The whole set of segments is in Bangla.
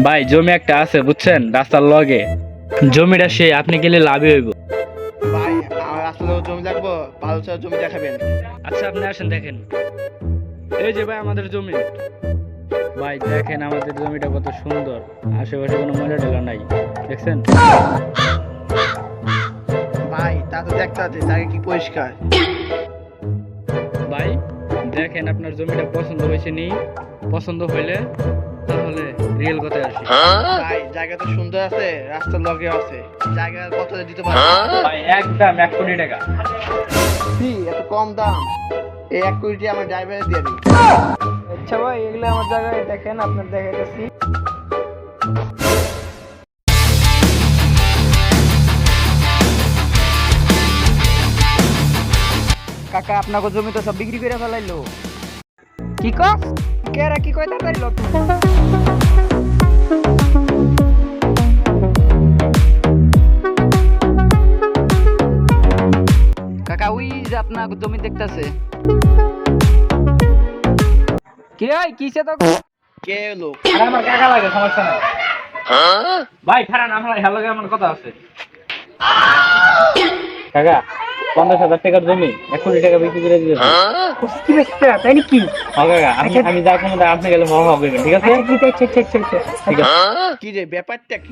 ভাই জমি একটা আছে বুঝছেন, রাস্তার লগে। জমিটা সে আপনি গেলে লাভই হইব। ভাই আমার আসলে জমি লাগবো, ভালো চাল জমি দেখাবেন। আচ্ছা আপনি আসেন দেখেন, এই যে ভাই আমাদের জমি। ভাই দেখেন আমাদের জমিটা কত সুন্দর, আশেপাশে কোনো ময়লা টলা নাই, দেখছেন? ভাই তা তো দেখতে আছে জায়গা কি পরিষ্কার। ভাই দেখেন আপনার জমিটা পছন্দ হয়েছে নি? পছন্দ হইলে তাহলে রিয়েল কথায় আসি। ভাই জায়গা তো সুন্দর আছে, রাস্তার লগে আছে, জায়গা কত দিতে পারবেন? ভাই একদম 1 কোটি টাকা। কি এত কম দাম? এই 1 কোটি আমার ড্রাইভারে দিয়ে দিন। আচ্ছা ভাই, এগুলো আমার জায়গায় দেখেন, আপনার দেখাইতেছি। কাকা আপনাকে জমি তো সব বিক্রি করে ফেলাইলো। কি কস? কেরা কি কয় তাড়াতাড়ি লো তুমি। কাকা ওই যে আপনার জমি দেখতাছে। কি রে কিসে তো? কে এলো? আরে আমার কাকা লাগে, সমস্যা নাই। ভাই খারান, আমরা হ্যালো আমার কথা আছে। কাকা 50,000 টাকার জমি 1 কোটি টাকা বিক্রি করে দিয়েছে। কি বেচতে তাই নাকি? কাকা আমি যা কোনো আপনি গেলে মহা হবে, ঠিক আছে? ঠিক আছে। কি রে ব্যাপারটা কি?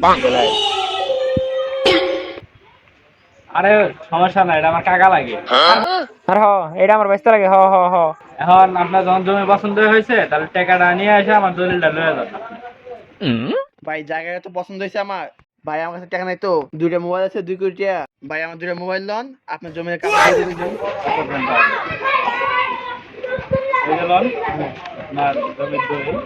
আরে সমস্যা নাই, এটা আমার কাকা লাগে। আর হ এটা আমার বাইস্তা লাগে। হ হ হ এখন আপনার যখন জমি পছন্দ হয়েছে তাহলে টাকাটা নিয়ে এসে আমার দলিলটা লয়ে যান। ভাই জায়গাটা তো পছন্দ হয়েছে আমার। ভাই আমার কাছে টাকা নাই তো, 2টা মোবাইল আছে, 2 কোটি টাকা। ভাই আমার 2টা মোবাইল লন, আপনার জমির কাগজ দিয়ে দিন। এই যে লন, আপনার জমির দলিল।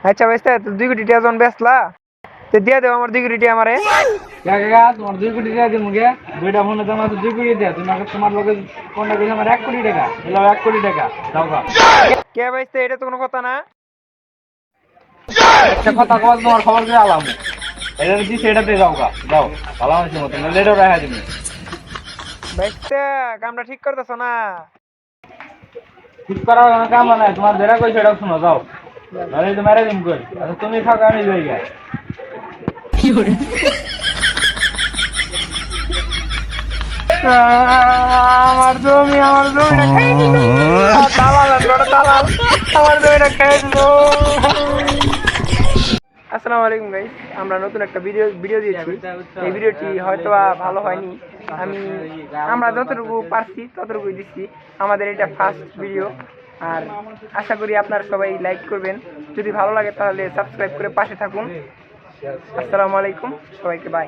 আচ্ছা বাইস্তা, 2 কোটি টাকা যখন বেচলা তো দিয়ে দেবো আমার 2 কোটি টাকা আমারে। কাকা তোমার 2 কোটি টাকা দিব গে, দুইটা ফোনে তোমার 2 কোটি টাকা, তোমার লগে কোনটা কইছে আমার 1 কোটি টাকা, এলো 1 কোটি টাকা দাও গা। কে বাইস্তা, এটা তো কোনো কথা না। একটা কথা কল, তোমার খবর দিয়ে আলাম, এটা দিছি, এটাতে যাও গা, যাও ভালো মানুষের মতো লেটাও রাখা দিবি। বাইস্তা কামটা ঠিক করতেছ না। ঠিক করার কোনো কাম নাই, তোমার যেটা কইছে এটা শুনো, যাও নাহলে তো মেরে দিম কই। আচ্ছা তুমি থাকো, আমি যাই গা। আমার জমিটা খেয়ে দিল। দালাল দালাল আমার জমিটা খেয়ে দিল। আসসালামু আলাইকুম গাইস, আমরা নতুন একটা ভিডিও দিয়েছি। এই ভিডিওটি হয়তো ভালো হয়নি, আমরা যতটুকু পারছি ততটুকুই দিচ্ছি। আমাদের এটা ফার্স্ট ভিডিও, আর আশা করি আপনারা সবাই লাইক করবেন। যদি ভালো লাগে তাহলে সাবস্ক্রাইব করে পাশে থাকুন। আসসালামু আলাইকুম, সবাইকে বাই।